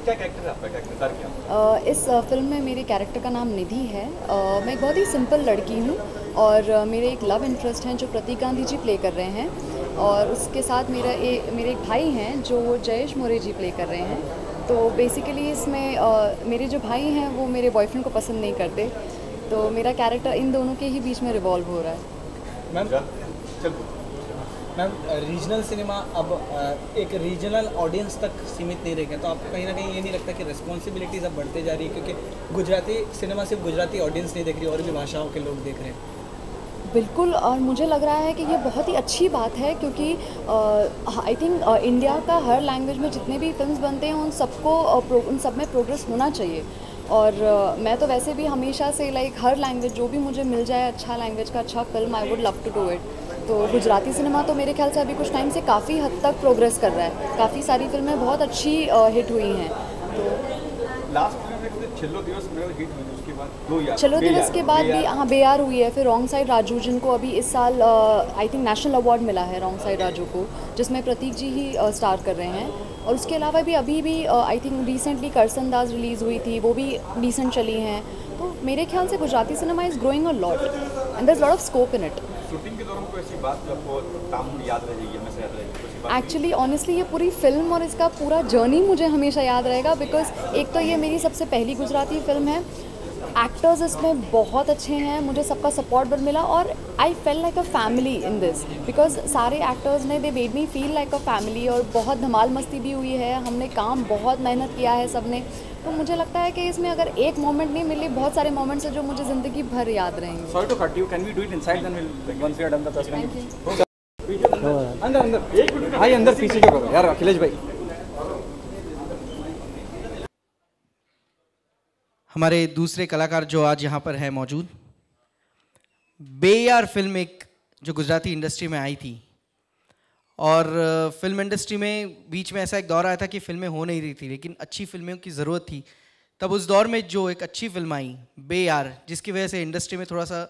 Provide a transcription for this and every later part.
क्या कैरेक्टर है आपका, क्या किरदार क्या? इस फिल्म में मेरे कैरेक्टर का नाम निधि है। मैं एक बहुत ही सिंपल लड़की हूँ और मेरे एक लव इंटरेस्ट हैं जो प्रतीक गांधी जी प्ले कर रहे हैं, और उसके साथ मेरे एक भाई हैं जो जयेश मोरे जी प्ले कर रहे हैं। तो बेसिकली इसमें मेरे जो भाई हैं वो मेरे बॉयफ्रेंड को पसंद नहीं करते, तो मेरा कैरेक्टर इन दोनों के ही बीच में रिवॉल्व हो रहा है। मैम मैम रीजनल सिनेमा अब एक रीजनल ऑडियंस तक सीमित नहीं रह गया, तो आपको कहीं ना कहीं ये नहीं लगता कि रिस्पॉन्सिबिलिटीज अब बढ़ते जा रही है, क्योंकि गुजराती सिनेमा सिर्फ गुजराती ऑडियंस नहीं देख रही, और भी भाषाओं के लोग देख रहे हैं? बिल्कुल, और मुझे लग रहा है कि ये बहुत ही अच्छी बात है, क्योंकि आई थिंक इंडिया का हर लैंग्वेज में जितने भी फिल्म्स बनते हैं उन सब में प्रोग्रेस होना चाहिए। और मैं तो वैसे भी हमेशा से हर लैंग्वेज जो भी मुझे मिल जाए, अच्छा लैंग्वेज का अच्छा film, I would love to do it. तो गुजराती सिनेमा तो मेरे ख्याल से अभी कुछ टाइम से काफ़ी हद तक प्रोग्रेस कर रहा है, काफ़ी सारी फिल्में बहुत अच्छी हिट हुई हैं। तो लास्ट फिल्म छिल्लो दिवस मेरा हिट हुई, उसके बाद दो यार चलो दिवस के बाद भी हाँ बेयार हुई है, फिर रॉन्ग साइड राजू जिनको अभी इस साल आई थिंक नेशनल अवार्ड मिला है रॉन्ग साइड राजू को, जिसमें प्रतीक जी ही स्टार कर रहे हैं। और उसके अलावा भी अभी भी I think recently Karsan Das release हुई थी, वो भी डिसेंट चली हैं। तो मेरे ख्याल से Gujarati cinema is growing a lot and there is lot of scope in it. Shooting के दौरान कोई ऐसी बात जो आपको काम याद रहेगी, हमेशा याद रहेगी, कोई ऐसी बात? एक्चुअली ऑनेस्टली ये पूरी फिल्म और इसका पूरा जर्नी मुझे हमेशा याद रहेगा, बिकॉज एक तो ये मेरी सबसे पहली गुजराती फिल्म है, एक्टर्स इसमें बहुत अच्छे हैं, मुझे सबका सपोर्ट भी मिला, और I fail like a family in this, because सारे एक्टर्स ने they made me feel like a family, और बहुत धमाल मस्ती भी हुई है, हमने काम बहुत मेहनत किया है सबने। तो मुझे लगता है कि इसमें अगर एक मोमेंट नहीं मिले, बहुत सारे मोमेंट्स हैं जो मुझे ज़िंदगी भर याद रहेंगे। Sorry to cut you, can we do it inside then will once we are done the press thank you. अंदर अंदर एक मिनट भाई, अंदर पीछे जो करो यार अखिलेश भाई। हमारे दूसरे कलाकार जो आज यहाँ पर है मौजूद, बेयार फिल्म एक जो गुजराती इंडस्ट्री में आई थी, और फिल्म इंडस्ट्री में बीच में ऐसा एक दौर आया था कि फिल्में हो नहीं रही थी, लेकिन अच्छी फिल्मों की ज़रूरत थी। तब उस दौर में जो एक अच्छी फिल्म आई बेयार, जिसकी वजह से इंडस्ट्री में थोड़ा सा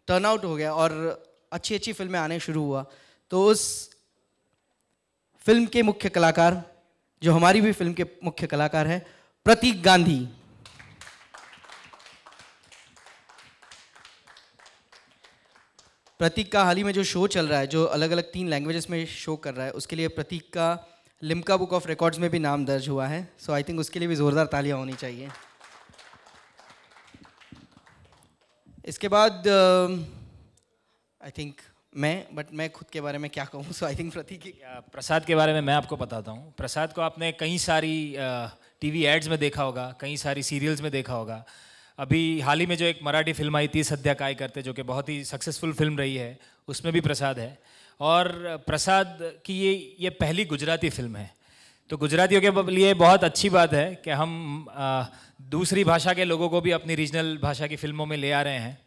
टर्नआउट हो गया और अच्छी अच्छी फिल्में आने शुरू हुआ। तो उस फिल्म के मुख्य कलाकार, जो हमारी भी फिल्म के मुख्य कलाकार हैं, प्रतीक गांधी। प्रतीक का हाल ही में जो शो चल रहा है, जो अलग अलग 3 लैंग्वेजेस में शो कर रहा है, उसके लिए प्रतीक का लिम्का बुक ऑफ रिकॉर्ड्स में भी नाम दर्ज हुआ है। सो आई थिंक उसके लिए भी ज़ोरदार तालियां होनी चाहिए। इसके बाद आई थिंक मैं खुद के बारे में क्या कहूँ, सो आई थिंक प्रतीक। प्रसाद के बारे में मैं आपको बताता हूँ। प्रसाद को आपने कई सारी टीवी एड्स में देखा होगा, कई सारी सीरियल्स में देखा होगा। अभी हाल ही में जो एक मराठी फिल्म आई थी सद्या काय करते, जो कि बहुत ही सक्सेसफुल फिल्म रही है, उसमें भी प्रसाद है। और प्रसाद की ये पहली गुजराती फिल्म है, तो गुजरातियों के लिए बहुत अच्छी बात है कि हम दूसरी भाषा के लोगों को भी अपनी रीजनल भाषा की फिल्मों में ले आ रहे हैं।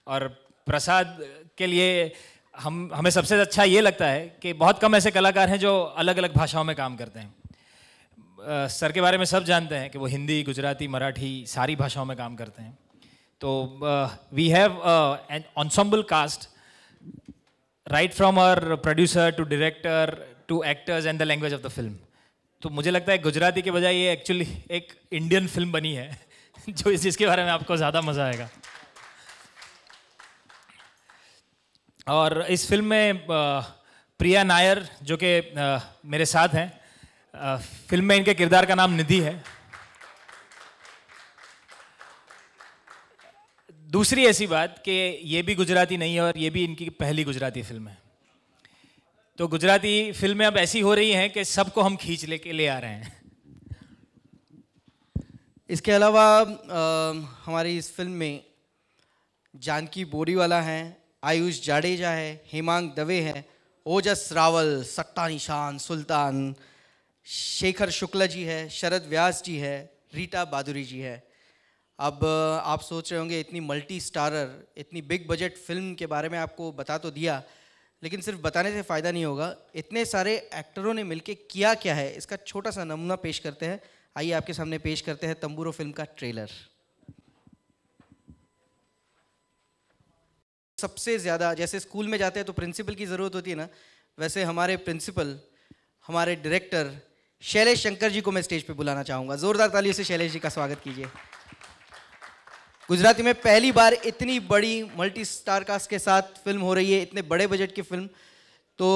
और प्रसाद के लिए हमें सबसे अच्छा ये लगता है कि बहुत कम ऐसे कलाकार हैं जो अलग अलग भाषाओं में काम करते हैं। सर के बारे में सब जानते हैं कि वो हिंदी, गुजराती, मराठी सारी भाषाओं में काम करते हैं। तो we have an ensemble cast right from our producer to director to actors and the language of the film. तो मुझे लगता है गुजराती के बजाय ये एक्चुअली एक इंडियन फिल्म बनी है जो जिसके बारे में आपको ज़्यादा मज़ा आएगा। और इस फिल्म में प्रिया नायर जो कि मेरे साथ हैं, फिल्म में इनके किरदार का नाम निधि है। दूसरी ऐसी बात कि ये भी गुजराती नहीं है और ये भी इनकी पहली गुजराती फिल्म है। तो गुजराती फिल्में अब ऐसी हो रही हैं कि सबको हम खींच लेके ले आ रहे हैं। इसके अलावा हमारी इस फिल्म में जानकी बोरीवाला हैं, आयुष जाडेजा है, हेमांग दवे है, ओजस रावल, सट्टा निशान, सुल्तान, शेखर शुक्ला जी है, शरद व्यास जी है, रीटा बादुरी जी है। अब आप सोच रहे होंगे इतनी मल्टी स्टारर, इतनी बिग बजट फिल्म के बारे में आपको बता तो दिया, लेकिन सिर्फ बताने से फ़ायदा नहीं होगा। इतने सारे एक्टरों ने मिलके किया क्या है, इसका छोटा सा नमूना पेश करते हैं। आइए आपके सामने पेश करते हैं तंबूरो फिल्म का ट्रेलर। सबसे ज़्यादा जैसे स्कूल में जाते हैं तो प्रिंसिपल की ज़रूरत होती है ना, वैसे हमारे प्रिंसिपल, हमारे डायरेक्टर शैलेश शंकर जी को मैं स्टेज पे बुलाना चाहूँगा। ज़ोरदार तालियों से शैलेश जी का स्वागत कीजिए। गुजराती में पहली बार इतनी बड़ी मल्टी स्टार कास्ट के साथ फिल्म हो रही है, इतने बड़े बजट की फिल्म। तो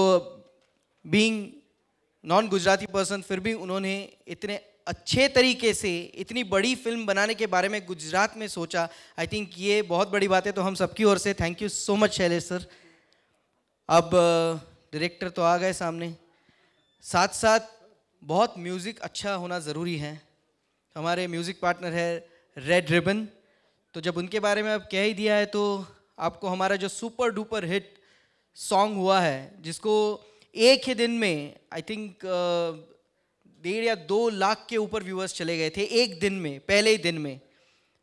बीइंग नॉन गुजराती पर्सन, फिर भी उन्होंने इतने अच्छे तरीके से इतनी बड़ी फिल्म बनाने के बारे में गुजरात में सोचा। आई थिंक ये बहुत बड़ी बात है। तो हम सबकी ओर से thank you so much Shailesh sir. अब डायरेक्टर तो आ गए सामने, साथ साथ बहुत म्यूज़िक अच्छा होना ज़रूरी है। हमारे म्यूज़िक पार्टनर है रेड रिबन। तो जब उनके बारे में आप कह ही दिया है तो आपको हमारा जो सुपर डुपर हिट सॉन्ग हुआ है, जिसको एक ही दिन में आई थिंक 1.5 या 2 लाख के ऊपर व्यूअर्स चले गए थे एक दिन में, पहले ही दिन में।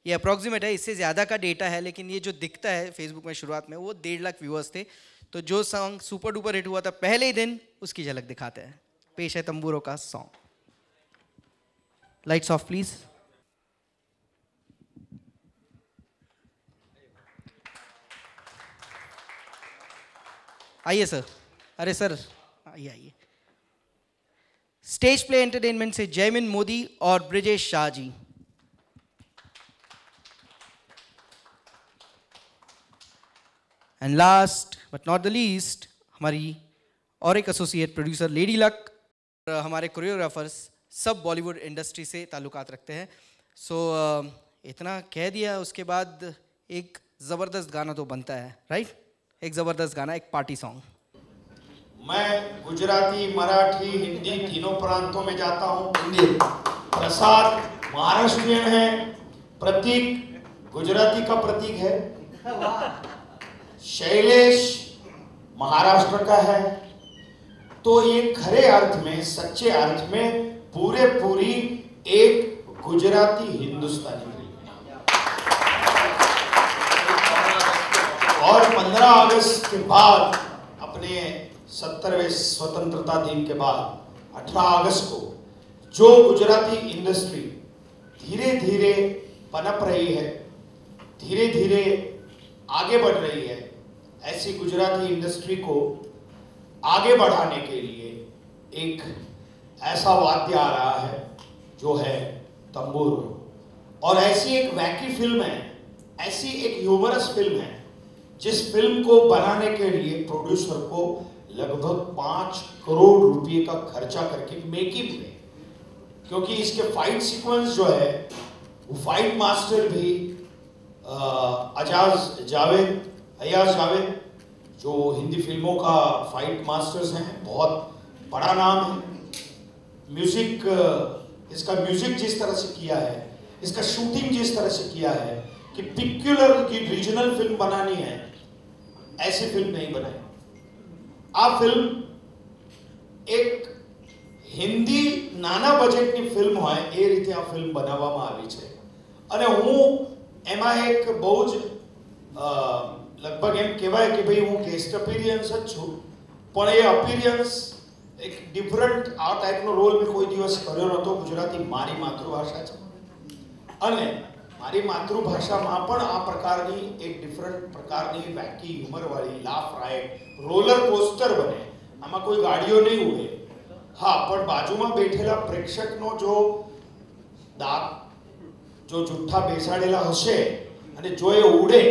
ये अप्रॉक्सीमेट है, इससे ज़्यादा का डेटा है, लेकिन ये जो दिखता है फेसबुक में शुरुआत में वो 1.5 लाख व्यूअर्स थे। तो जो सॉन्ग सुपर डुपर हिट हुआ था पहले ही दिन, उसकी झलक दिखाते हैं। पेश है तंबूरों का सॉन्ग। Lights off please. आइए सर। अरे सर आइए आइए। स्टेज प्ले एंटरटेनमेंट से जयमिन मोदी और Brijesh Shah ji. And last but not the least, हमारी और एक एसोसिएट प्रोड्यूसर लेडी लक। हमारे कोरियोग्राफर्स सब बॉलीवुड इंडस्ट्री से ताल्लुकात रखते हैं। सो इतना कह दिया, उसके बाद एक ज़बरदस्त गाना तो बनता है, राइट? एक ज़बरदस्त गाना, एक पार्टी सॉन्ग। मैं गुजराती, मराठी, हिंदी तीनों प्रांतों में जाता हूँ। इंडियन प्रसाद महाराष्ट्रियन है, प्रतीक गुजराती का प्रतीक है, शैलेश महाराष्ट्र का है। तो ये खरे अर्थ में, सच्चे अर्थ में पूरी एक गुजराती हिंदुस्तानी फिल्म है। और 15 अगस्त के बाद, अपने 70वें स्वतंत्रता दिन के बाद 18 अगस्त को जो गुजराती इंडस्ट्री धीरे धीरे पनप रही है, धीरे धीरे आगे बढ़ रही है, ऐसी गुजराती इंडस्ट्री को आगे बढ़ाने के लिए एक ऐसा वाद्य आ रहा है जो है तंबूर। और ऐसी एक वैकी फिल्म है, ऐसी एक ह्यूमरस फिल्म है, जिस फिल्म को बनाने के लिए प्रोड्यूसर को लगभग 5 करोड़ रुपए का खर्चा करके मेकिंग में, क्योंकि इसके फाइट सीक्वेंस जो है वो फाइट मास्टर भी अयाज जावेद जो हिंदी फिल्मों का फाइट मास्टर्स हैं, बहुत बड़ा नाम है। म्यूजिक, इसका म्यूजिक जिस तरह से किया है, इसका शूटिंग जिस तरह से किया है कि पिक्युलर की रीजनल फिल्म बनानी है, ऐसी फिल्म नहीं बनाई। आ फिल्म एक હિન્દી નાના બજેટની ફિલ્મ હોય એ રીતે આ ફિલ્મ બનાવવામાં આવી છે અને હું એમાં એક બહુ જ લગભગ એમ કહેવાય કે ભાઈ હું ગેસ્ટ અપિયરન્સ જ છું, પણ એ અપિયરન્સ એક ડિફરન્ટ આ ટાઈપનો રોલ મેં કોઈ દિવસ કર્યો નહોતો. ગુજરાતી મારી માતૃભાષા છે અને મારી માતૃભાષામાં પણ આ પ્રકારની એક ડિફરન્ટ પ્રકારની વેકી હ્યુમરવાળી લાફ રાઈડ રોલર કોસ્ટર બને. આમાં કોઈ ગાડીઓ નહીં ઉડે, હા, પણ બાજુમાં બેઠેલા પ્રેક્ષકનો જો દાંત જો જુઠ્ઠા બેસાડેલા હશે અને જો એ ઉડે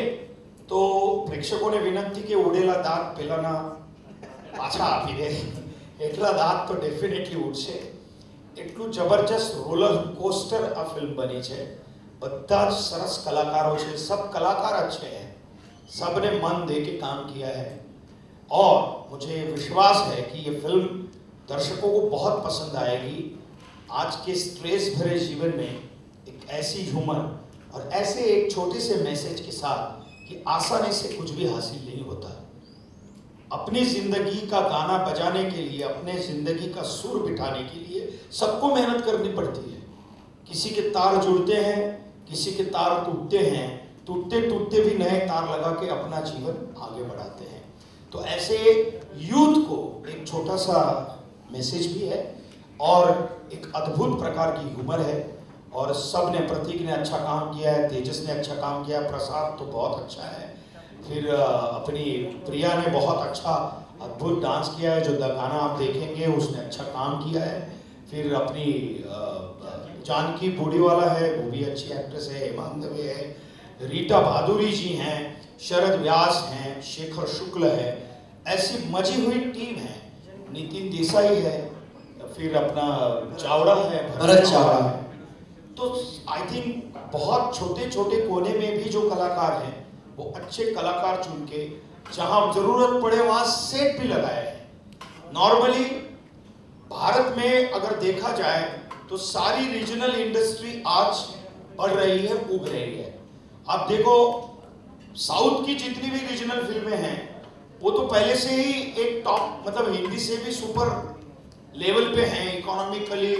તો પ્રેક્ષકોને વિનંતી કે ઉડેલા દાંત પેલાના પાછા આપી દે, એટલા દાંત તો ડેફિનેટલી ઉડશે. એટલું જબરજસ્ત રોલર કોસ્ટર આ ફિલ્મ બની છે. બધા જ સરસ કલાકારો છે, सब कलाकार अच्छे हैं, सब ने मन दे के काम किया है और मुझे विश्वास है कि ये फिल्म दर्शकों को बहुत पसंद आएगी. आज के स्ट्रेस भरे जीवन में एक ऐसी ह्यूमर और ऐसे एक छोटे से मैसेज के साथ कि आसानी से कुछ भी हासिल नहीं होता. अपनी जिंदगी का गाना बजाने के लिए, अपने जिंदगी का सुर बिठाने के लिए सबको मेहनत करनी पड़ती है. किसी के तार जुड़ते हैं, किसी के तार टूटते हैं, टूटते टूटते भी नए तार लगा के अपना जीवन आगे बढ़ाते हैं. तो ऐसे यूथ को एक छोटा सा मैसेज भी है और एक अद्भुत प्रकार की ह्यूमर है. और सब ने, प्रतीक ने अच्छा काम किया है, तेजस ने अच्छा काम किया, प्रसाद तो बहुत अच्छा है, फिर अपनी प्रिया ने बहुत अच्छा अद्भुत डांस किया है. जो गाना आप देखेंगे उसने अच्छा काम किया है. फिर अपनी जानकी बूढ़ीवाला है, वो भी अच्छी एक्ट्रेस है, हेमांग दवे है, रीटा भादुरी जी हैं, शरद व्यास हैं, शेखर शुक्ल है, ऐसी मजी हुई टीम है, नितिन देसाई है, फिर अपना चावड़ा है, भरत चावड़ा है। तो आई थिंक बहुत छोटे छोटे कोने में भी जो कलाकार हैं वो अच्छे कलाकार चुन के जहां जरूरत पड़े वहां सेट भी लगाए हैं। नॉर्मली भारत में अगर देखा जाए तो सारी रीजनल इंडस्ट्री आज बढ़ रही है, उग रही है। आप देखो साउथ की जितनी भी रीजनल फिल्में हैं वो तो पहले से ही एक टॉप, मतलब हिंदी से भी सुपर लेवल पे हैं इकोनॉमिकली।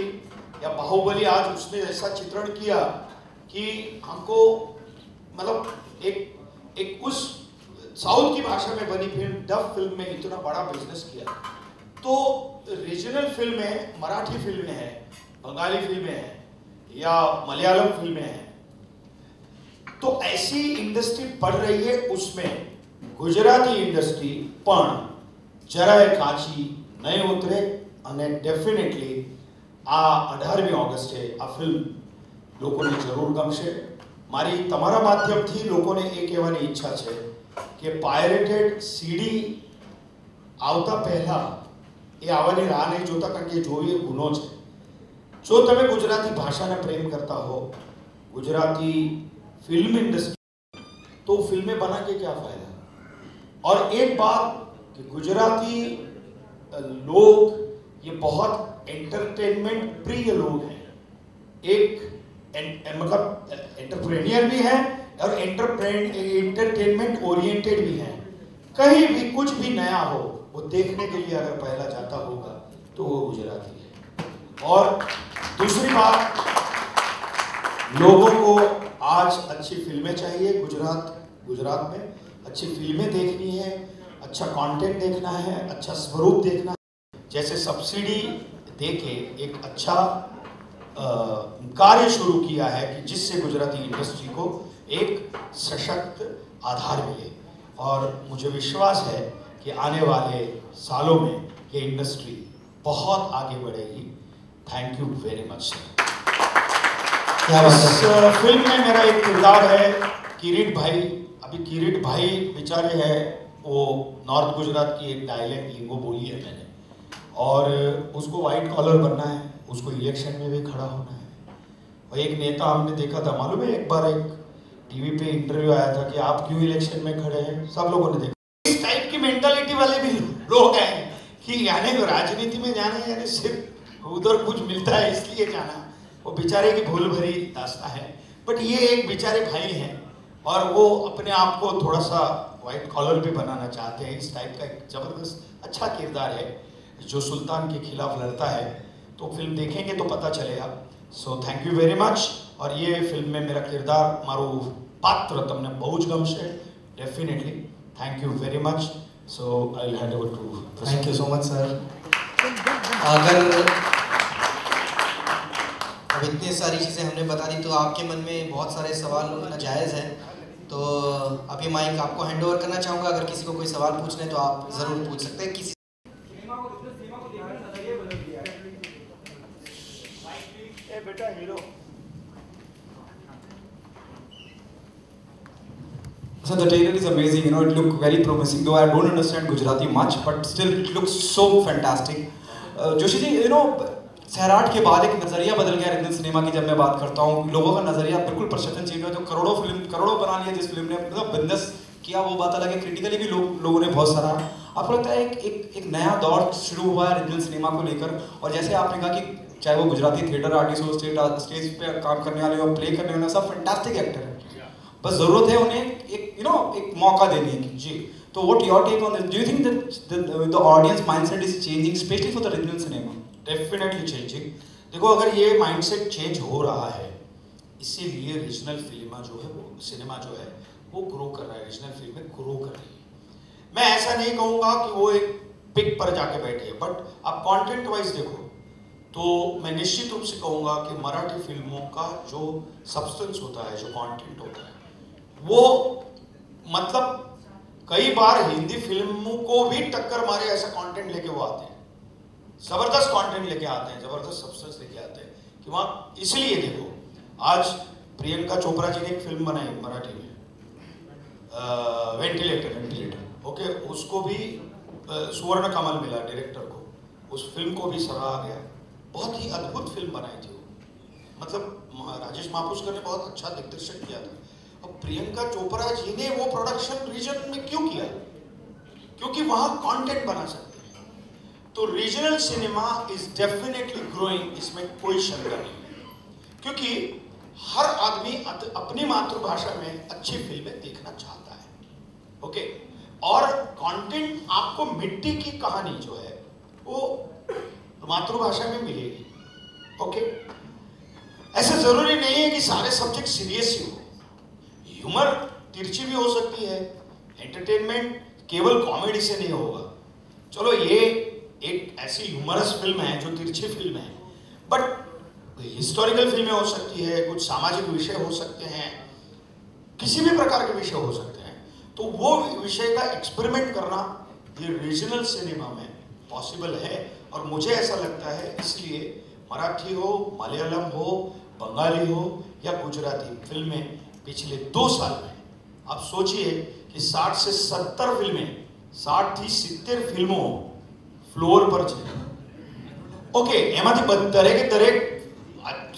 या बाहुबली आज उसने ऐसा चित्रण किया कि हमको मतलब एक उस साउथ की भाषा में बनी फिल्म, डब फिल्म में इतना बड़ा बिजनेस किया। तो रीजनल फिल्में, मराठी फिल्में हैं, बंगाली फिल्में हैं या मलयालम फिल्में हैं, तो ऐसी इंडस्ट्री बढ़ रही है। उसमें गुजराती इंडस्ट्री पण જરાય કાચી નહીં ઉતરે અને ડેફિનેટલી આ 18મી ઓગસ્ટે આ ફિલ્મ લોકોને જરૂર ગમશે। મારી તમારા માધ્યમથી લોકોને એ કહેવાની ઈચ્છા છે કે પાયરેટેડ સીડી આવતા પહેલા એ આવવાની રાહ નહીં જોતા, કારણ કે જોવી એ ગુનો છે। જો તમે ગુજરાતી ભાષાને પ્રેમ કરતા હો, गुजराती फिल्म इंडस्ट्री, तो फिल्में बना के क्या फायदा। और एक बात कि गुजराती लोग ये बहुत एंटरटेनमेंट प्रिय लोग हैं। एक मतलब एंटरप्रेन्योर भी हैं और एंटरटेनमेंट ओरिएंटेड भी हैं। कहीं भी कुछ भी नया हो वो देखने के लिए अगर पहला जाता होगा तो वो गुजराती है। और दूसरी बात, लोगों को आज अच्छी फिल्में चाहिए। गुजरात में अच्छी फिल्में देखनी है, अच्छा कंटेंट देखना है, अच्छा स्वरूप देखना है। जैसे सब्सिडी देके एक अच्छा कार्य शुरू किया है कि जिससे गुजराती इंडस्ट्री को एक सशक्त आधार मिले। और मुझे विश्वास है कि आने वाले सालों में ये इंडस्ट्री बहुत आगे बढ़ेगी। Thank you very much sir. इस फिल्म में मेरा एक किरदार है किरीट भाई। अभी किरीट भाई बेचारे हैं, वो नॉर्थ गुजरात की एक डायलेक्ट लिंगो बोली है मैंने, और उसको वाइट कॉलर बनना है, उसको इलेक्शन में भी खड़ा होना है। और एक नेता हमने देखा था, मालूम है, एक बार एक टीवी पे इंटरव्यू आया था कि आप क्यों इलेक्शन में खड़े हैं, सब लोगों ने देखा। इस टाइप की मेंटालिटी वाले भी लोग हैं कि यानी राजनीति में जाना यानी सिर्फ उधर कुछ मिलता है इसलिए जाना। वो बेचारे की भूल भरी दास्तां है। बट ये एक बेचारे भाई हैं और वो अपने आप को थोड़ा सा वाइट कॉलर भी बनाना चाहते हैं। इस टाइप का एक जबरदस्त अच्छा किरदार है जो सुल्तान के खिलाफ लड़ता है। तो फिल्म देखेंगे तो पता चलेगा। So thank you very much. और ये फिल्म में मेरा किरदार, मारू पात्र तमने बहुत ज गमशे definitely. Thank you very much. So I will hand over to. Thank you so much sir. अगर अब इतनी सारी चीज़ें हमने बता दी तो आपके मन में बहुत सारे सवाल नाजायज़ हैं, तो अभी माइक आपको हैंड ओवर करना चाहूँगा। अगर किसी को कोई सवाल पूछना है तो आप ज़रूर पूछ सकते हैं। किसी बेटा hero. So the trailer is amazing, you know, it looked very promising, though I don't understand Gujarati much, but still it looks so fantastic. Joshi ji, you know, Sairat के बाद एक नज़रिया बदल गया रीजनल सिनेमा की। जब मैं बात करता हूँ, लोगों का नज़रिया बिल्कुल परसेप्शन चेंज हुआ। जो करोड़ों बना लिया जिस फिल्म ने, मतलब बिजनेस किया, वो बात अलग है। क्रिटिकली भी लोगों ने बहुत सारा, आपको लगता है एक नया दौर शुरू हुआ है रीजनल सिनेमा को लेकर। और जैसे आपने कहा कि चाहे वो गुजराती थिएटर आर्टिस्ट हो, स्टेज पे काम करने वाले हो, प्ले करने वाले, सब फैंटास्टिक एक्टर है। बस ज़रूरत है उन्हें एक मौका देने की। जी, तो what your take on this? Do you think that the audience mindset is changing specially for the regional cinema? Definitely changing. देखो, अगर ये माइंडसेट चेंज हो रहा है, इसीलिए रीजनल फिल्म जो है, वो सिनेमा जो है वो ग्रो कर रहा है। रीजनल फिल्में ग्रो कर रही है। मैं ऐसा नहीं कहूँगा कि वो एक पिक पर जाके बैठे हैं, बट आप कंटेंट वाइज देखो तो मैं निश्चित रूप से कहूँगा कि मराठी फिल्मों का जो सब्सटेंस होता है, जो कंटेंट होता है, वो मतलब कई बार हिंदी फिल्मों को भी टक्कर मारे ऐसा कंटेंट लेके वो आते हैं। जबरदस्त कंटेंट लेके आते हैं, जबरदस्त सब्सटेंस लेके आते हैं कि वहाँ, इसलिए देखो आज प्रियंका चोपड़ा जी ने एक फिल्म बनाई मराठी में, वेंटिलेटर, ओके, उसको भी स्वर्ण कमल मिला डायरेक्टर को, उस फिल्म को भी सराहा गया, बहुत ही अद्भुत फिल्म बनाई थी वो, मतलब राजेश मापुस्कर ने बहुत अच्छा दिग्दर्शन किया था। और प्रियंका चोपड़ा जी ने वो प्रोडक्शन रीजन में क्यों किया? क्योंकि वहाँ कंटेंट बना सकते हैं। तो regional cinema is definitely growing, इसमें कोई शंका नहीं है, क्योंकि हर आदमी अपनी मातृभाषा में अच्छी फिल्में देखना चाहता है, ओके। और कंटेंट आपको मिट्टी की कहानी जो है वो मातृभाषा में मिलेगी, ओके। ऐसा जरूरी नहीं है कि सारे सब्जेक्ट सीरियस ही हो, ह्यूमर तिरछी भी हो सकती है, एंटरटेनमेंट केवल कॉमेडी से नहीं होगा। चलो ये एक ऐसी ह्यूमरस फिल्म है जो तिरछी फिल्म है, बट हिस्टोरिकल फिल्में हो सकती है, कुछ सामाजिक विषय हो सकते हैं, किसी भी प्रकार के विषय हो सकते हैं, तो वो विषय का एक्सपेरिमेंट करना ये रीजनल सिनेमा में पॉसिबल है। और मुझे ऐसा लगता है इसलिए मराठी हो, मलयालम हो, बंगाली हो या गुजराती फिल्में पिछले 2 साल में, आप सोचिए कि 60 से 70 फिल्में, 60 થી 70 फिल्मों फ्लोर पर છે, ओके। એમાંથી દરેકે દરેક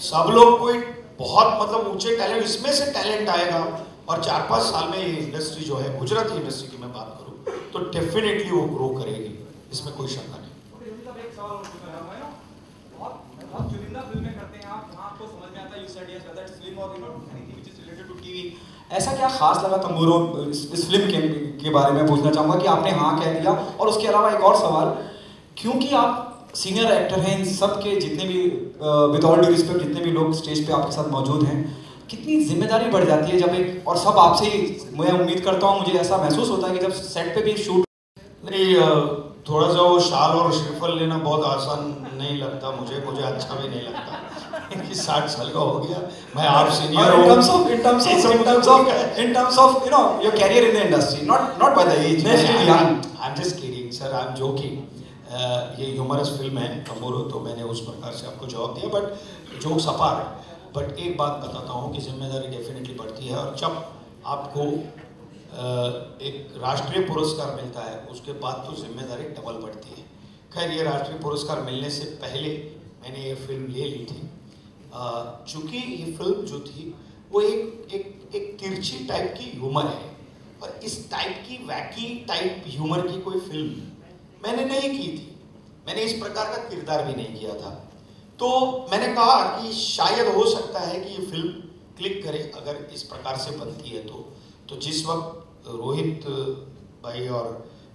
सब लोग कोई बहुत मतलब ऊंचे टैलेंट, इसमें से टैलेंट आएगा और 4-5 साल में ये इंडस्ट्री जो है, गुजराती इंडस्ट्री की मैं बात करूं, तो डेफिनेटली वो ग्रो करेगी, इसमें कोई शंका नहीं। बहुत चुनिंदा फिल्में करते हैं आप, जहां आपको समझ में आता है, you said yes whether it's film और anything which is related to TV. ऐसा क्या खास लगा तंबूरो इस फिल्म के बारे में पूछना चाहूंगा कि आपने हाँ कह दिया। और उसके अलावा एक और सवाल, क्योंकि आप सीनियर एक्टर हैं, इन सब के जितने भी विद ऑल ड्यू रिस्पेक्ट जितने भी लोग स्टेज पे आपके साथ मौजूद हैं, कितनी जिम्मेदारी बढ़ जाती है जब एक, और सब आपसे ही, मैं उम्मीद करता हूँ, मुझे ऐसा महसूस होता है कि जब सेट पे भी शूट, नहीं थोड़ा सा वो शाल और श्रीफल लेना बहुत आसान नहीं लगता मुझे अच्छा भी नहीं लगता कि 60 साल का हो गया, मैं आप सीनियर हूं। in terms of you know your career in the industry, not by the age, I'm just kidding sir, I'm joking। ये ह्यूमरस फिल्म है तंबूरो, तो मैंने उस प्रकार से आपको जवाब दिया, बट जोक्स अपार्ट, बट एक बात बताता हूँ कि जिम्मेदारी डेफिनेटली बढ़ती है। और जब आपको एक राष्ट्रीय पुरस्कार मिलता है उसके बाद तो जिम्मेदारी डबल बढ़ती है। खैर ये राष्ट्रीय पुरस्कार मिलने से पहले मैंने ये फिल्म ले ली थी, चूँकि ये फिल्म जो थी वो एक तिरछी टाइप की ह्यूमर है, और इस टाइप की वैकी टाइप ह्यूमर की कोई फिल्म मैंने नहीं की थी, मैंने इस प्रकार का किरदार भी नहीं किया था। तो मैंने कहा कि शायद हो सकता है कि ये फिल्म क्लिक करे अगर इस प्रकार से बनती है तो जिस वक्त रोहित भाई और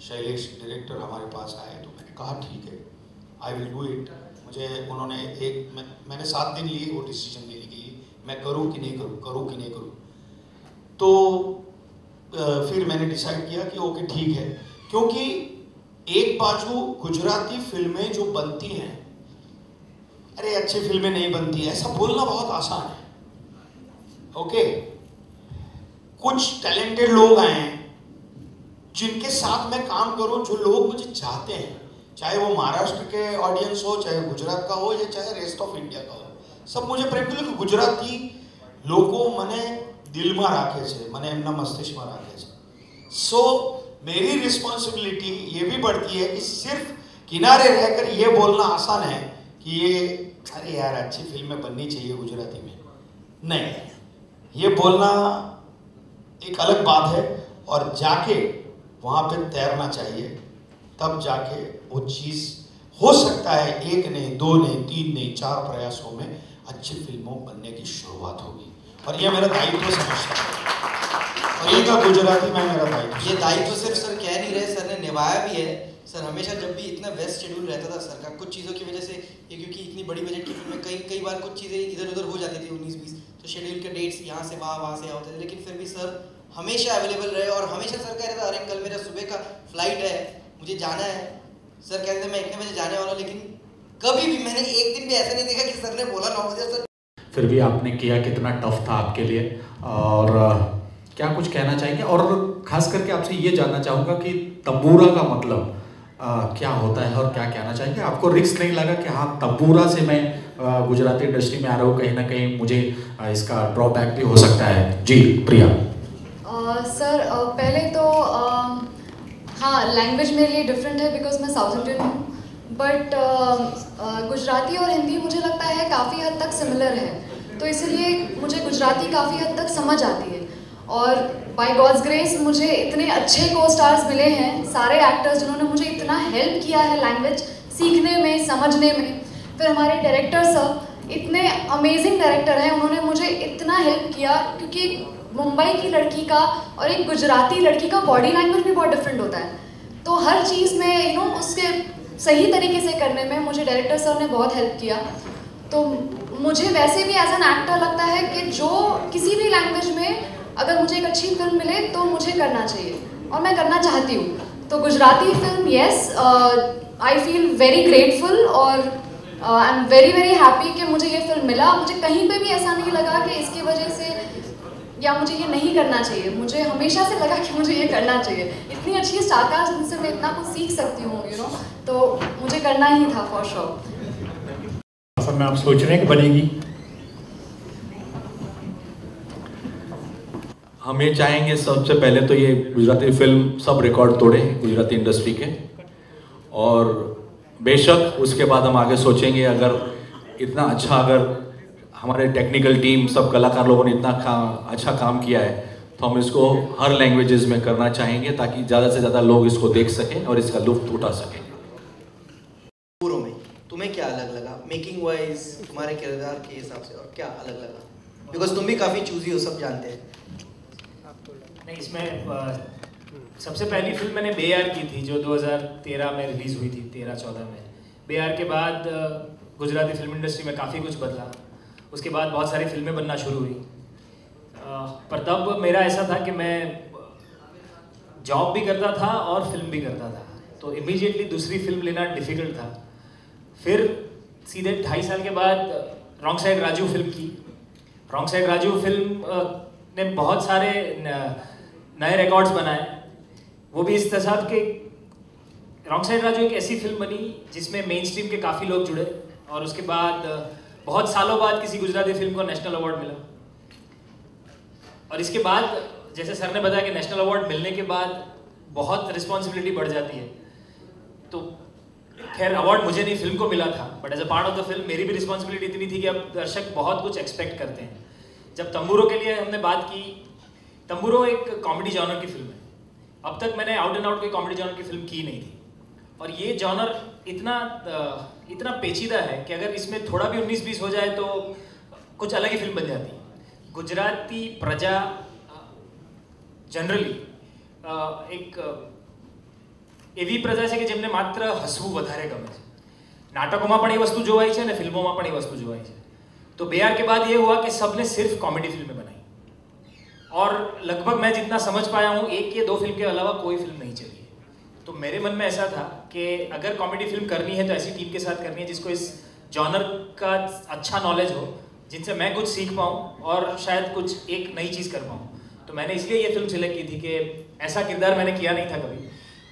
शैलेश डायरेक्टर हमारे पास आए तो मैंने कहा ठीक है, आई विल डू इट। मुझे उन्होंने मैंने 7 दिन लिए वो डिसीजन लेने के लिए, मैं करूँ कि नहीं करूँ। तो फिर मैंने डिसाइड किया कि ओके ठीक है, क्योंकि एक बाजू गुजराती फिल्में जो बनती हैं, अरे अच्छी फिल्में नहीं बनती, ऐसा बोलना बहुत आसान है, ओके। कुछ टैलेंटेड लोग आए हैं जिनके साथ मैं काम करूं, जो लोग मुझे चाहते हैं, चाहे वो महाराष्ट्र के ऑडियंस हो, चाहे गुजरात का हो, या चाहे रेस्ट ऑफ इंडिया का हो, सब मुझे प्रेम करे कि गुजराती लोगों मने दिल में राखे छे, मने एमना मस्तिष्क में राखे छे। सो मेरी रिस्पॉन्सिबिलिटी ये भी बढ़ती है कि सिर्फ किनारे रहकर ये बोलना आसान है कि ये अरे यार अच्छी फिल्में बननी चाहिए गुजराती में, नहीं, ये बोलना एक अलग बात है, और जाके वहाँ पे तैरना चाहिए, तब जाके वो चीज़ हो सकता है 1 नहीं 2 नहीं 3 नहीं 4 प्रयासों में अच्छी फिल्मों बनने की शुरुआत होगी। और ये मेरा दायित्व समझता है, और ये का गुजराती में मेरा दायित्व। ये दायित्व सिर्फ सर कह नहीं रहे, सर ने निभाया भी है। सर हमेशा जब भी इतना वेस्ट शेड्यूल रहता था सर का, कुछ चीज़ों की वजह से, ये क्योंकि इतनी बड़ी बजट की फिल्में कई बार कुछ चीज़ें इधर उधर हो जाती थी 19-20, तो शेड्यूल के डेट्स यहाँ से वहाँ से होते थे, लेकिन फिर भी सर हमेशा अवेलेबल रहे। और हमेशा सर कह रहे थे अरे कल मेरा सुबह का फ्लाइट है, मुझे जाना है। सर कहते थे मैं इतने बजे जाने वाला हूँ, लेकिन कभी भी मैंने एक दिन भी ऐसा नहीं देखा कि सर ने बोला 9 बजे। सर फिर भी आपने किया, कितना टफ था आपके लिए, और क्या कुछ कहना चाहेंगे? और खास करके आपसे ये जानना चाहूँगा कि तंबूरा का मतलब क्या होता है और क्या कहना चाहेंगे? आपको रिस्क नहीं लगा कि हाँ तंबूरा से मैं गुजराती इंडस्ट्री में आ रहा हूँ, कहीं ना कहीं मुझे इसका ड्रॉबैक भी हो सकता है? जी प्रिया। सर पहले तो हाँ, लैंग्वेज मेरे लिए डिफरेंट है बिकॉज मैं साउथ इंडियन हूँ, बट गुजराती और हिंदी मुझे लगता है काफ़ी हद तक सिमिलर है, तो इसलिए मुझे गुजराती काफ़ी हद तक समझ आती है। और बाय गॉड्स ग्रेस मुझे इतने अच्छे को स्टार्स मिले हैं, सारे एक्टर्स जिन्होंने मुझे इतना हेल्प किया है लैंग्वेज सीखने में, समझने में। फिर हमारे डायरेक्टर साहब इतने अमेजिंग डायरेक्टर हैं, उन्होंने मुझे इतना हेल्प किया, क्योंकि मुंबई की लड़की का और एक गुजराती लड़की का बॉडी लैंग्वेज भी बहुत डिफरेंट होता है, तो हर चीज़ में उसके सही तरीके से करने में मुझे डायरेक्टर सर ने बहुत हेल्प किया। तो मुझे वैसे भी एज एन एक्टर लगता है कि जो किसी भी लैंग्वेज में अगर मुझे एक अच्छी फिल्म मिले तो मुझे करना चाहिए, और मैं करना चाहती हूँ। तो Gujarati film, yes, I feel very grateful और I am very very happy कि मुझे ये फिल्म मिला। मुझे कहीं पे भी ऐसा नहीं लगा कि इसकी वजह से या मुझे ये नहीं करना चाहिए, मुझे हमेशा से लगा कि मुझे ये करना चाहिए। इतनी अच्छी स्टारकास्ट जिनसे मैं इतना कुछ सीख सकती हूँ तो मुझे करना ही था फॉर श्योर। में आप सोच रहे हैं कि बनेगी? हम ये चाहेंगे सबसे पहले तो ये गुजराती फिल्म सब रिकॉर्ड तोड़े गुजराती इंडस्ट्री के, और बेशक उसके बाद हम आगे सोचेंगे। अगर इतना अच्छा, अगर हमारे टेक्निकल टीम सब कलाकार लोगों ने इतना अच्छा काम किया है, तो हम इसको हर लैंग्वेजेस में करना चाहेंगे ताकि ज़्यादा से ज़्यादा लोग इसको देख सकें और इसका लुत्फ उठा सकें। पूरों में तुम्हें क्या अलग लगा मेकिंग वाइज, तुम्हारे किरदार के हिसाब से, और क्या अलग लगा? बिकॉज तुम भी काफ़ी चूजी हो, सब जानते हैं। नहीं, इसमें सबसे पहली फिल्म मैंने बेयार की थी जो 2013 में रिलीज़ हुई थी, 13-14 में। बेयार के बाद गुजराती फिल्म इंडस्ट्री में काफ़ी कुछ बदला, उसके बाद बहुत सारी फिल्में बनना शुरू हुई। पर तब मेरा ऐसा था कि मैं जॉब भी करता था और फिल्म भी करता था, तो इमीडिएटली दूसरी फिल्म लेना डिफ़िकल्ट था। फिर सीधे 2.5 साल के बाद रॉन्ग साइड राजू फिल्म की। रॉन्ग साइड राजू फिल्म ने बहुत सारे नए रिकॉर्ड्स बनाए, वो भी इस तरह के। रॉन्ग साइड राजू एक ऐसी फिल्म बनी जिसमें मेन स्ट्रीम के काफ़ी लोग जुड़े, और उसके बाद बहुत सालों बाद किसी गुजराती फिल्म को नेशनल अवार्ड मिला। और इसके बाद जैसे सर ने बताया कि नेशनल अवार्ड मिलने के बाद बहुत रिस्पॉन्सिबिलिटी बढ़ जाती है। तो खैर अवार्ड मुझे नहीं, फिल्म को मिला था, but as a part of the film मेरी भी रिस्पॉन्सिबिलिटी इतनी थी कि अब दर्शक बहुत कुछ एक्सपेक्ट करते हैं। जब तंबूरो के लिए हमने बात की, तंबूरो एक कॉमेडी जॉनर की फिल्म है। अब तक मैंने आउट एंड आउट कोई कॉमेडी जॉनर की फिल्म की नहीं थी, और ये जॉनर इतना पेचीदा है कि अगर इसमें थोड़ा भी 19-20 हो जाए तो कुछ अलग ही फिल्म बन जाती है। गुजराती प्रजा जनरली एक એવી પ્રજા છે કે જેમને માત્ર હસવું વધારે ગમે છે। નાટકોમાં પણ એ વસ્તુ જોવાય છે અને ફિલ્મોમાં પણ એ વસ્તુ જોવાય છે। तो बेयार के बाद ये हुआ कि सबने सिर्फ कॉमेडी फिल्में बनाई, और लगभग मैं जितना समझ पाया हूँ 1 या 2 फिल्म के अलावा कोई फिल्म नहीं चली है। तो मेरे मन में ऐसा था कि अगर कॉमेडी फिल्म करनी है तो ऐसी टीम के साथ करनी है जिसको इस जॉनर का अच्छा नॉलेज हो, जिनसे मैं कुछ सीख पाऊँ और शायद कुछ एक नई चीज़ कर पाऊँ। तो मैंने इसलिए ये फिल्म सिलेक्ट की थी कि ऐसा किरदार मैंने किया नहीं था कभी।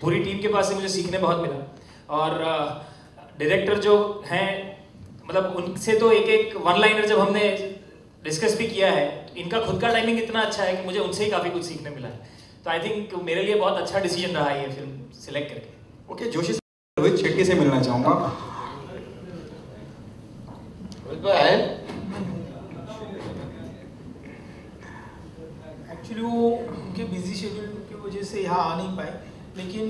पूरी टीम के पास से मुझे सीखने बहुत मिला, और डायरेक्टर जो हैं, मतलब उनसे तो एक वन लाइनर जब हमने डिस्कस भी किया है, इनका खुद का टाइमिंग इतना अच्छा है कि मुझे उनसे ही काफ़ी कुछ सीखने मिला है। तो आई थिंक मेरे लिए बहुत अच्छा डिसीजन रहा है ये फिल्म सिलेक्ट करके। ओके, जोशी से रोहित शेट्टी से मिलना चाहूँगा। एक्चुअली वो उनके बिजी शेड्यूल की वजह से यहाँ आ नहीं पाए, लेकिन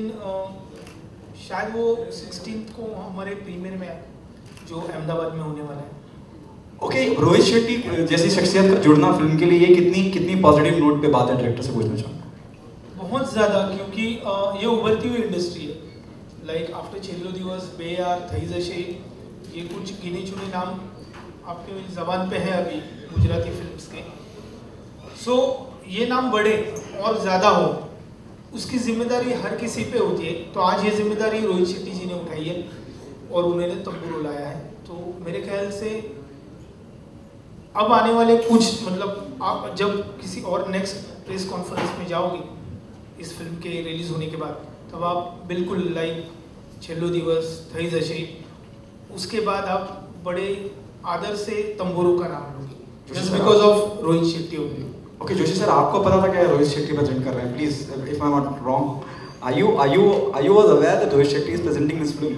शायद वो 16 को हमारे प्रीमियर में जो अहमदाबाद में होने वाला है। ओके, रोहित शेट्टी जैसी शख्सियत का जुड़ना फिल्म के लिए कितनी पॉजिटिव नोट पे बात है, डायरेक्टर से पूछना चाहूँगा। बहुत ज़्यादा, क्योंकि ये उभरती हुई इंडस्ट्री है। लाइक आफ्टर छेल्लो दिवस, बेयार, थई जशे, ये कुछ गिने चुने नाम आपके ज़बान पे है अभी गुजराती फिल्म्स के। सो ये नाम बढ़े और ज़्यादा हो, उसकी जिम्मेदारी हर किसी पे होती है। तो आज ये जिम्मेदारी रोहित शेट्टी जी ने उठाई है और उन्होंने तंबूरो लाया है। तो मेरे ख्याल से अब आने वाले कुछ, मतलब आप जब किसी और नेक्स्ट प्रेस कॉन्फ्रेंस में जाओगे इस फिल्म के रिलीज़ होने के बाद, तब आप बिल्कुल लाइक छेल्लो दिवस थई जशे, उसके बाद आप बड़े आदर से तंबूरों का नाम लोगे just because of Rohit Shetty only? Okay Joshi sir, आपको पता था क्या रोहित शेट्टी प्रेजेंट कर रहे हैं? Please if I am not wrong, are you was aware that Rohit Shetty is presenting this film?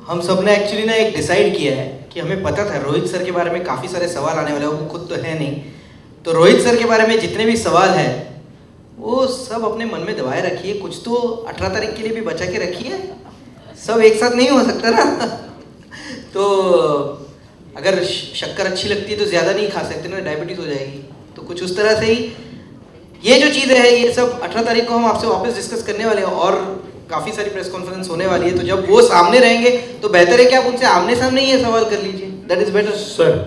हम सब ने एक्चुअली ना एक डिसाइड किया है कि हमें पता था रोहित सर के बारे में काफ़ी सारे सवाल आने वाले हैं, वो खुद तो है नहीं, तो रोहित सर के बारे में जितने भी सवाल हैं वो सब अपने मन में दबाए रखिए, कुछ तो 18 तारीख के लिए भी बचा के रखिए, सब एक साथ नहीं हो सकता ना। तो अगर शक्कर अच्छी लगती है तो ज़्यादा नहीं खा सकते ना, डायबिटीज़ हो जाएगी, तो कुछ उस तरह से ही ये जो चीज़ें हैं ये सब 18 तारीख को हम आपसे वापस डिस्कस करने वाले हैं और काफ़ी सारी प्रेस कॉन्फ्रेंस होने वाली है, तो जब वो सामने रहेंगे तो बेहतर है कि आप उनसे आमने सामने ही ये सवाल कर लीजिए, दैट इज बेटर। सर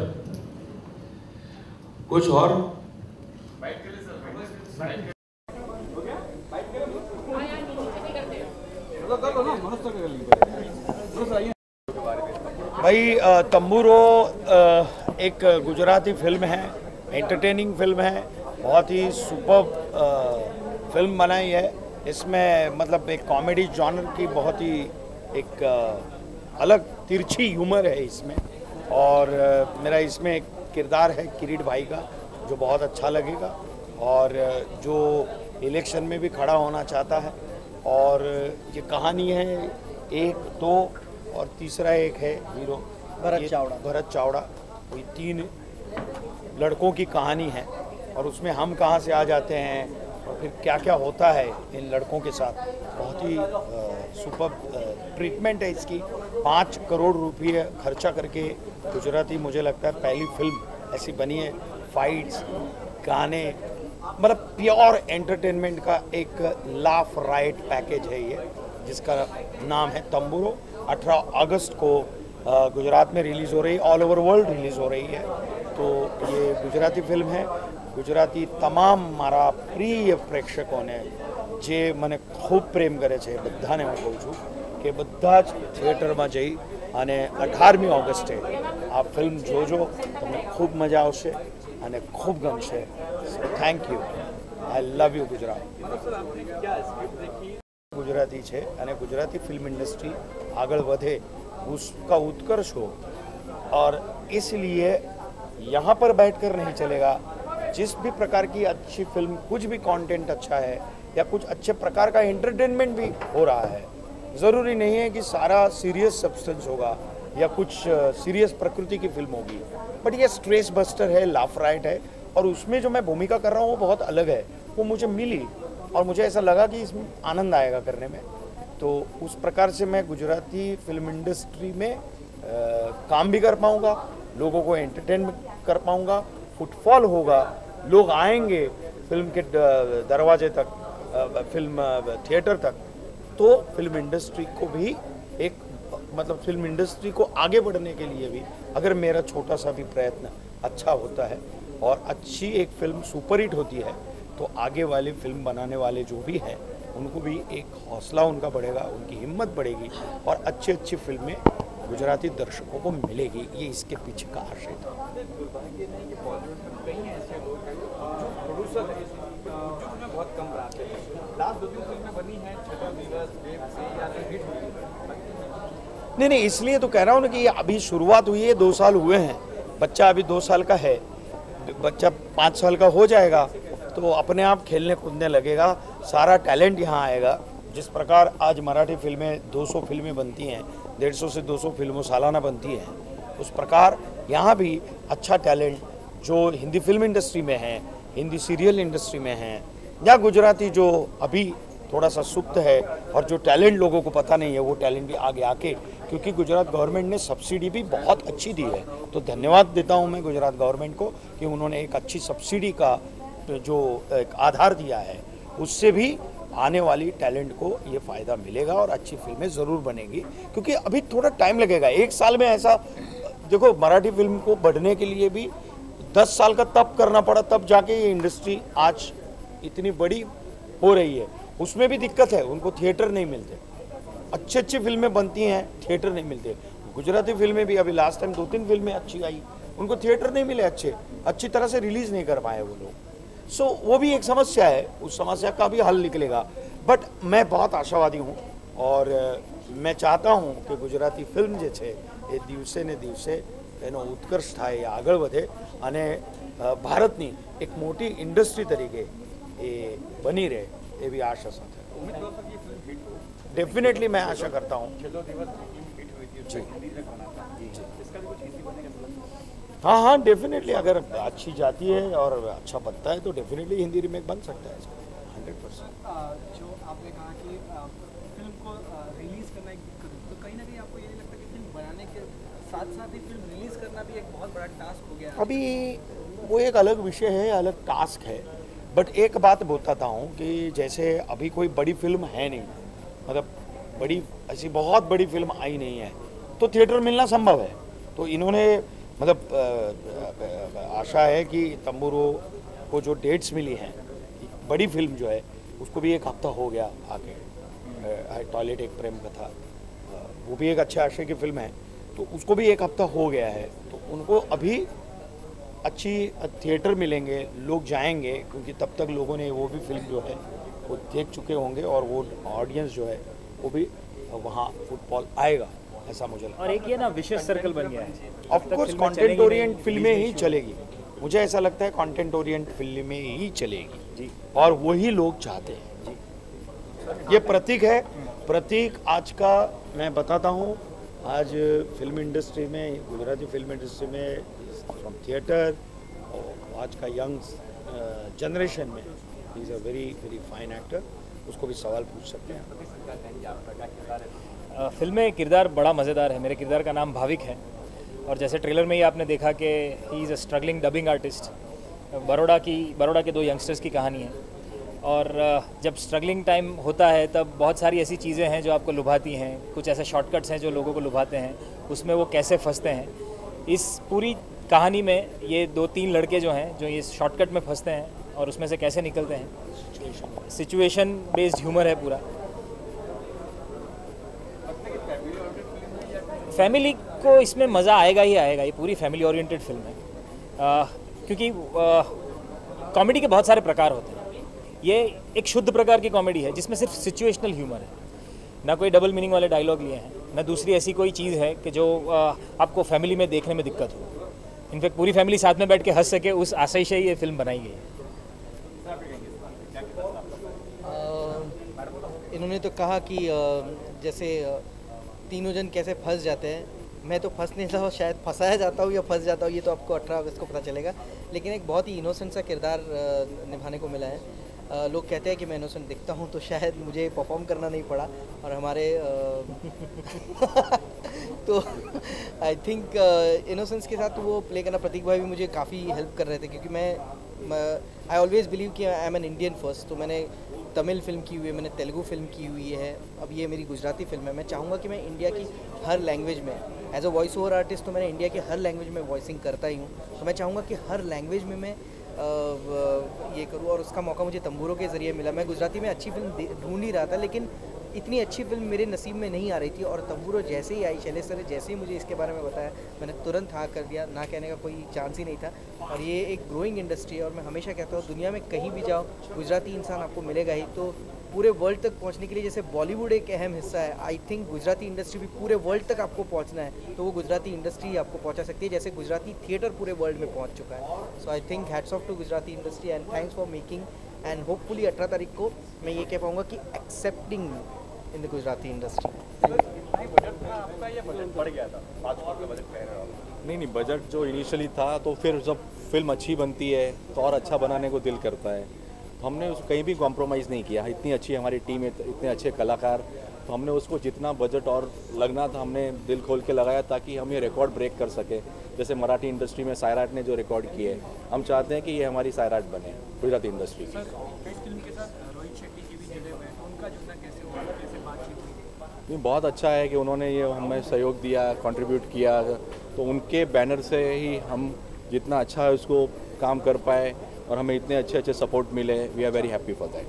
कुछ और? भाई तंबूरो एक गुजराती फिल्म है, एंटरटेनिंग फिल्म है, बहुत ही सुपर फिल्म बनाई है। इसमें मतलब एक कॉमेडी जॉनर की बहुत ही एक अलग तिरछी ह्यूमर है इसमें, और मेरा इसमें एक किरदार है किरीट भाई का जो बहुत अच्छा लगेगा, और जो इलेक्शन में भी खड़ा होना चाहता है, और ये कहानी है 1, 2 और तीसरा एक है हीरो भरत चावड़ा, वही 3 लड़कों की कहानी है, और उसमें हम कहाँ से आ जाते हैं और फिर क्या क्या होता है इन लड़कों के साथ। बहुत ही सुपर ट्रीटमेंट है इसकी। 5 करोड़ रुपये खर्चा करके गुजराती मुझे लगता है पहली फिल्म ऐसी बनी है, फाइट्स, गाने, मतलब प्योर एंटरटेनमेंट का एक लाफ राइट पैकेज है ये, जिसका नाम है तंबूरो। 18 अगस्त को गुजरात में रिलीज़ हो रही है, ऑल ओवर वर्ल्ड रिलीज़ हो रही है। तो ये गुजराती फिल्म है, गुजराती તમામ મારા પ્રિય પ્રેક્ષકોને જે મને ખૂબ પ્રેમ કરે છે બધાને હું કહું છું કે બધા જ થિયેટરમાં જઈ અને 18મી ઓગસ્ટે આ ફિલ્મ જોજો, તમને ખૂબ મજા આવશે અને ખૂબ ગમશે। Thank you, I love you Gujarat. Gujarati છે અને गुजराती फिल्म इंडस्ट्री આગળ વધે, उसका उत्कर्ष हो, और इसलिए यहाँ पर बैठकर नहीं चलेगा। जिस भी प्रकार की अच्छी फिल्म, कुछ भी कंटेंट अच्छा है या कुछ अच्छे प्रकार का एंटरटेनमेंट भी हो रहा है, ज़रूरी नहीं है कि सारा सीरियस सब्सटेंस होगा या कुछ सीरियस प्रकृति की फिल्म होगी, बट ये स्ट्रेस बस्टर है, लाफ राइट है, और उसमें जो मैं भूमिका कर रहा हूँ वो बहुत अलग है, वो मुझे मिली और मुझे ऐसा लगा कि इसमें आनंद आएगा करने में। तो उस प्रकार से मैं गुजराती फिल्म इंडस्ट्री में काम भी कर पाऊँगा, लोगों को एंटरटेन कर पाऊँगा, फुटफॉल होगा, लोग आएंगे फिल्म के दरवाजे तक, फिल्म थिएटर तक, तो फिल्म इंडस्ट्री को भी एक मतलब फिल्म इंडस्ट्री को आगे बढ़ने के लिए भी अगर मेरा छोटा सा भी प्रयत्न अच्छा होता है और अच्छी एक फिल्म सुपरहिट होती है, तो आगे वाली फिल्म बनाने वाले जो भी हैं उनको भी एक हौसला उनका बढ़ेगा, उनकी हिम्मत बढ़ेगी, और अच्छी अच्छी फिल्में गुजराती दर्शकों को मिलेगी। ये इसके पीछे का आशय था। बहुत कम बनाते हैं, लास्ट 2-3 फिल्में बनी हैं, छठा दिवस, वेब से या फिर हिट हुई। नहीं, इसलिए तो कह रहा हूँ ना कि ये अभी शुरुआत हुई है, 2 साल हुए हैं, बच्चा अभी 2 साल का है, बच्चा 5 साल का हो जाएगा तो अपने आप खेलने कूदने लगेगा, सारा टैलेंट यहाँ आएगा। जिस प्रकार आज मराठी फिल्में 200 फिल्में बनती हैं, 150 से 200 फिल्मों सालाना बनती हैं, उस प्रकार यहाँ भी अच्छा टैलेंट जो हिंदी फिल्म इंडस्ट्री में है, हिंदी सीरियल इंडस्ट्री में है, या गुजराती जो अभी थोड़ा सा सुप्त है और जो टैलेंट लोगों को पता नहीं है, वो टैलेंट भी आगे आके, क्योंकि गुजरात गवर्नमेंट ने सब्सिडी भी बहुत अच्छी दी है, तो धन्यवाद देता हूँ मैं गुजरात गवर्नमेंट को कि उन्होंने एक अच्छी सब्सिडी का जो एक आधार दिया है, उससे भी आने वाली टैलेंट को ये फ़ायदा मिलेगा और अच्छी फिल्में ज़रूर बनेगी। क्योंकि अभी थोड़ा टाइम लगेगा, 1 साल में ऐसा, देखो मराठी फिल्म को बढ़ने के लिए भी 10 साल का तप करना पड़ा, तब जाके ये इंडस्ट्री आज इतनी बड़ी हो रही है। उसमें भी दिक्कत है, उनको थिएटर नहीं मिलते, अच्छी अच्छी फिल्में बनती हैं, थिएटर नहीं मिलते। गुजराती फिल्में भी अभी लास्ट टाइम 2-3 फिल्में अच्छी आई, उनको थिएटर नहीं मिले, अच्छी तरह से रिलीज़ नहीं कर पाए वो लोग। सो वो भी एक समस्या है, उस समस्या का भी हल निकलेगा। बट मैं बहुत आशावादी हूँ और मैं चाहता हूँ कि गुजराती फिल्म જે છે એ દિવસે ને દિવસે એનો ઉત્કર્ષ થાય, આગળ વધે અને ભારતની એક મોટી ઇન્ડસ્ટ્રી તરીકે એ બની રહે એવી આશા સાથે। डेफिनेटली मैं आशा करता हूँ। हाँ हाँ डेफिनेटली, अगर अच्छी जाती है और अच्छा बनता है तो डेफिनेटली हिंदी रीमेक बन सकता है इसका 100%। जो आपने कहा कि फिल्म को रिलीज करना एक दिक्कत है, तो कहीं ना कहीं आपको ये नहीं लगता कि फिल्म बनाने के साथ साथ ही फिल्म रिलीज करना भी एक बहुत बड़ा टास्क हो गया है? अभी वो एक अलग विषय है, अलग टास्क है। बट एक बात बताता हूँ कि जैसे अभी कोई बड़ी फिल्म है नहीं, मतलब बड़ी ऐसी बहुत बड़ी फिल्म आई नहीं है, तो थिएटर मिलना संभव है। तो इन्होंने मतलब आशा है कि तंबूरो को जो डेट्स मिली हैं, बड़ी फिल्म जो है उसको भी एक हफ्ता हो गया आके, टॉयलेट एक प्रेम कथा, वो भी एक अच्छे आशय की फिल्म है, तो उसको भी एक हफ्ता हो गया है। तो उनको अभी अच्छी थिएटर मिलेंगे, लोग जाएंगे, क्योंकि तब तक लोगों ने वो भी फिल्म जो है वो देख चुके होंगे और वो ऑडियंस जो है वो भी वहाँ फुटबॉल आएगा, ऐसा मुझे लगता है। और एक ये ना विशेष सर्कल बन गया है, ऑफ कोर्स कंटेंट ओरिएंट फिल्में ही चलेगी, मुझे ऐसा लगता है कंटेंट ओरिएंट फिल्में ही चलेगी जी, और वही लोग चाहते हैं जी। ये प्रतीक है, प्रतीक आज का मैं बताता हूँ, आज फिल्म इंडस्ट्री में, गुजराती फिल्म इंडस्ट्री में फ्रॉम थिएटर और आज का यंग जनरेशन में he is a very very fine actor, उसको भी सवाल पूछ सकते हैं। फिल्म में किरदार बड़ा मज़ेदार है, मेरे किरदार का नाम भाविक है, और जैसे ट्रेलर में ही आपने देखा कि he is a struggling dubbing artist. Baroda के दो यंगस्टर्स की कहानी है, और जब स्ट्रगलिंग टाइम होता है तब बहुत सारी ऐसी चीज़ें हैं जो आपको लुभाती हैं, कुछ ऐसे शॉर्टकट्स हैं जो लोगों को लुभाते हैं, उसमें वो कैसे फंसते हैं। इस पूरी कहानी में ये 2-3 लड़के जो हैं जो ये शॉर्टकट में फंसते हैं और उसमें से कैसे निकलते हैं, सिचुएशन बेस्ड ह्यूमर है पूरा। फैमिली को इसमें मज़ा आएगा ही आएगा, ये पूरी फैमिली ओरिएंटेड फिल्म है, क्योंकि कॉमेडी के बहुत सारे प्रकार होते हैं। ये एक शुद्ध प्रकार की कॉमेडी है जिसमें सिर्फ सिचुएशनल ह्यूमर है, ना कोई डबल मीनिंग वाले डायलॉग लिए हैं, ना दूसरी ऐसी कोई चीज़ है कि जो आपको फैमिली में देखने में दिक्कत हो। इनफैक्ट पूरी फैमिली साथ में बैठ के हंस सके, उस आशय से ये फिल्म बनाई गई है। इन्होंने तो कहा कि जैसे तीनों जन कैसे फंस जाते हैं, मैं तो फंस नहीं रहा, शायद फंसाया जाता हूँ या फंस जाता हूँ, ये तो आपको 18 अगस्त को पता चलेगा। लेकिन एक बहुत ही इनोसेंट सा किरदार निभाने को मिला है। लोग कहते हैं कि मैं इनोसेंट दिखता हूँ, तो शायद मुझे परफॉर्म करना नहीं पड़ा, और हमारे तो आई थिंक इनोसेंस के साथ वो प्ले करना, प्रतीक भाई भी मुझे काफ़ी हेल्प कर रहे थे, क्योंकि मैं आई ऑलवेज बिलीव कि I am an Indian first. तो मैंने तमिल फिल्म की हुई है, मैंने तेलुगु फिल्म की हुई है, अब ये मेरी गुजराती फिल्म है। मैं चाहूँगा कि मैं इंडिया की हर लैंग्वेज में as a voice over artist, तो मैंने इंडिया की हर लैंग्वेज में वॉइसिंग करता ही हूँ, तो मैं चाहूँगा कि हर लैंग्वेज में मैं ये करूँ, और उसका मौका मुझे तंबूरों के ज़रिए मिला। मैं गुजराती में अच्छी फिल्म ढूंढ ही रहा था, लेकिन इतनी अच्छी फिल्म मेरे नसीब में नहीं आ रही थी, और तंबूरो जैसे ही आई, शैलेश सर ने जैसे ही मुझे इसके बारे में बताया, मैंने तुरंत हाँ कर दिया, ना कहने का कोई चांस ही नहीं था। और ये एक ग्रोइंग इंडस्ट्री है, और मैं हमेशा कहता हूँ दुनिया में कहीं भी जाओ गुजराती इंसान आपको मिलेगा ही। तो पूरे वर्ल्ड तक पहुंचने के लिए जैसे बॉलीवुड एक अहम हिस्सा है, आई थिंक गुजराती इंडस्ट्री भी पूरे वर्ल्ड तक आपको पहुंचना है, तो वो गुजराती इंडस्ट्री आपको पहुंचा सकती है, जैसे गुजराती थिएटर पूरे वर्ल्ड में पहुंच चुका है। So I think hats off to Gujarati industry and thanks for making, and hopefully 18 तारीख को मैं ये कह पाऊँगा कि accepting in the Gujarati industry. नहीं, बजट जो इनिशियली था, तो फिर जब फिल्म अच्छी बनती है तो और अच्छा बनाने को दिल करता है, तो हमने उसको कहीं भी कॉम्प्रोमाइज़ नहीं किया। इतनी अच्छी हमारी टीम है, इतने अच्छे कलाकार, तो हमने उसको जितना बजट और लगना था हमने दिल खोल के लगाया, ताकि हम ये रिकॉर्ड ब्रेक कर सके। जैसे मराठी इंडस्ट्री में सायराट ने जो रिकॉर्ड किए, हम चाहते हैं कि ये हमारी सायराट बने गुजराती इंडस्ट्री की। बहुत अच्छा है कि उन्होंने ये हमें सहयोग दिया, कंट्रीब्यूट किया, तो उनके बैनर से ही हम जितना अच्छा है उसको काम कर पाए, और हमें इतने अच्छे अच्छे सपोर्ट मिले। We are very happy for that.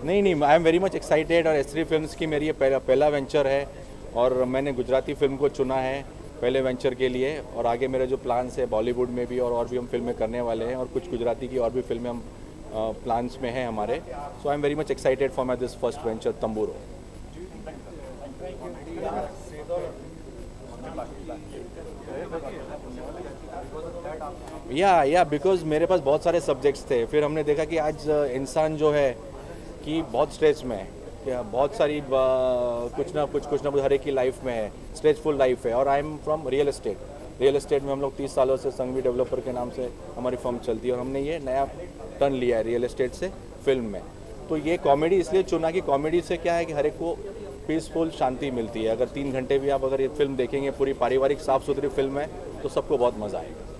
नहीं, I am very much excited, और S3 फिल्म्स की मेरी ये पहला वेंचर है, और मैंने गुजराती फिल्म को चुना है, पहले वेंचर के लिए, और आगे मेरे जो प्लान्स है बॉलीवुड में भी और भी हम फिल्में करने वाले हैं, और कुछ गुजराती की और भी फिल्में हम प्लान्स में हैं हमारे. So I am very much excited for my this first venture Tamburo. या बिकॉज मेरे पास बहुत सारे सब्जेक्ट्स थे, फिर हमने देखा कि आज इंसान जो है कि बहुत स्ट्रेस में है, क्या बहुत सारी कुछ ना कुछ हर एक की लाइफ में है, स्ट्रेसफुल लाइफ है. और I am from real estate में हम लोग 30 सालों से संघवी डेवलपर के नाम से हमारी फर्म चलती है, और हमने ये नया टर्न लिया है रियल एस्टेट से फिल्म में. तो ये कॉमेडी इसलिए चुना कि कॉमेडी से क्या है कि हर एक को पीसफुल शांति मिलती है. अगर 3 घंटे भी आप अगर ये फिल्म देखेंगे, पूरी पारिवारिक साफ़ सुथरी फिल्म है, तो सबको बहुत मज़ा आएगा.